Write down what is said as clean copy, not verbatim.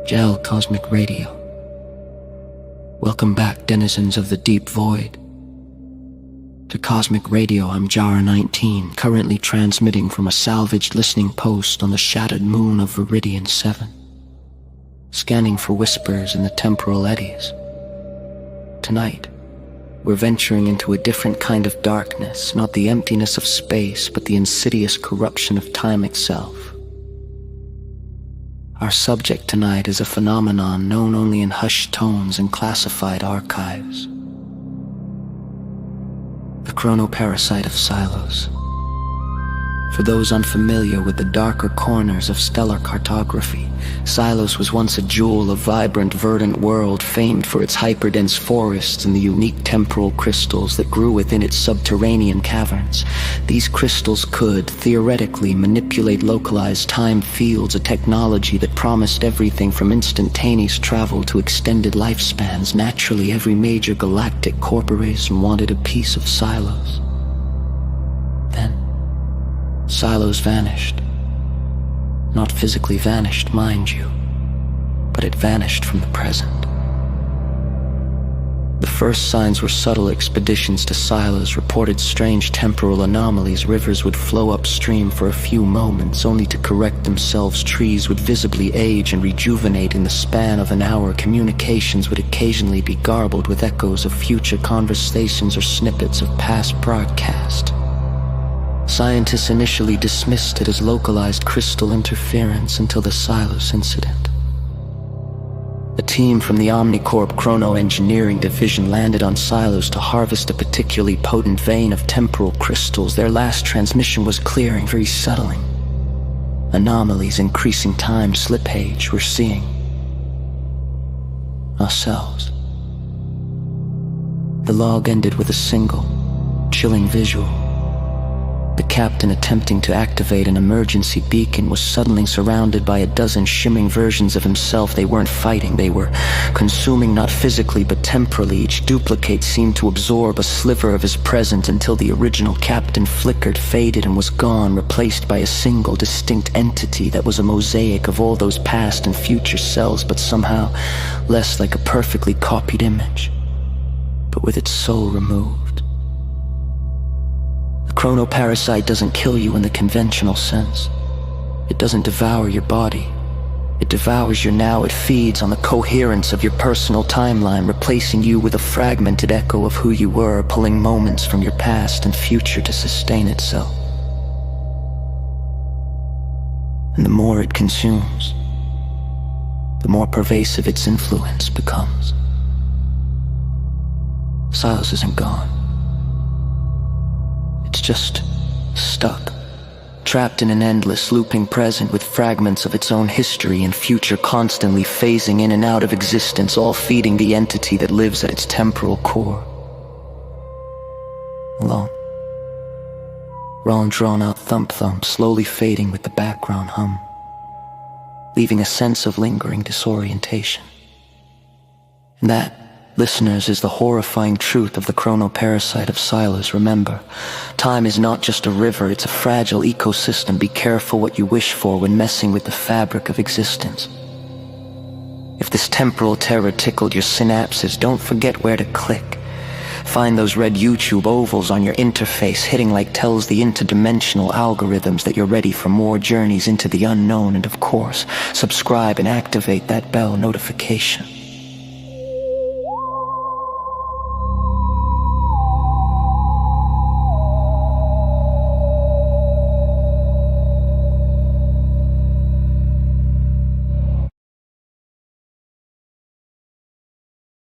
Gel Cosmic Radio. Welcome back, denizens of the deep void. To Cosmic Radio, I'm Jara 19, currently transmitting from a salvaged listening post on the shattered moon of Viridian 7, scanning for whispers in the temporal eddies. Tonight, we're venturing into a different kind of darkness, not the emptiness of space, but the insidious corruption of time itself. Our subject tonight is a phenomenon known only in hushed tones and classified archives. The Chrono-Parasite of Xylos. For those unfamiliar with the darker corners of stellar cartography, Xylos was once a jewel of vibrant, verdant world famed for its hyperdense forests and the unique temporal crystals that grew within its subterranean caverns. These crystals could, theoretically, manipulate localized time fields, a technology that promised everything from instantaneous travel to extended lifespans. Naturally, every major galactic corporation wanted a piece of Xylos. Then, Xylos vanished. Not physically vanished, mind you, but it vanished from the present. The first signs were subtle expeditions to Xylos reported strange temporal anomalies. Rivers would flow upstream for a few moments, only to correct themselves. Trees would visibly age and rejuvenate in the span of an hour. Communications would occasionally be garbled with echoes of future conversations or snippets of past broadcast. Scientists initially dismissed it as localized crystal interference until the Xylos incident. A team from the Omnicorp Chrono Engineering Division landed on Xylos to harvest a particularly potent vein of temporal crystals. Their last transmission was clear and very settling. Anomalies, increasing time, slippage, we're seeing ourselves. The log ended with a single, chilling visual. The captain, attempting to activate an emergency beacon, was suddenly surrounded by a dozen shimmering versions of himself. They weren't fighting, they were consuming, not physically but temporally. Each duplicate seemed to absorb a sliver of his present until the original captain flickered, faded, and was gone, replaced by a single distinct entity that was a mosaic of all those past and future selves, but somehow less like a perfectly copied image, but with its soul removed. The Chrono-Parasite doesn't kill you in the conventional sense. It doesn't devour your body. It devours your now. It feeds on the coherence of your personal timeline, replacing you with a fragmented echo of who you were, pulling moments from your past and future to sustain itself. And the more it consumes, the more pervasive its influence becomes. Xylos isn't gone. It's just stuck, trapped in an endless looping present with fragments of its own history and future constantly phasing in and out of existence, all feeding the entity that lives at its temporal core. Alone. Long drawn-out thump-thump, slowly fading with the background hum, leaving a sense of lingering disorientation. And that, listeners, is the horrifying truth of the Chrono-Parasite of Xylos. Remember, time is not just a river, it's a fragile ecosystem. Be careful what you wish for when messing with the fabric of existence. If this temporal terror tickled your synapses, don't forget where to click. Find those red YouTube ovals on your interface. Hitting like tells the interdimensional algorithms that you're ready for more journeys into the unknown. And of course, subscribe and activate that bell notification.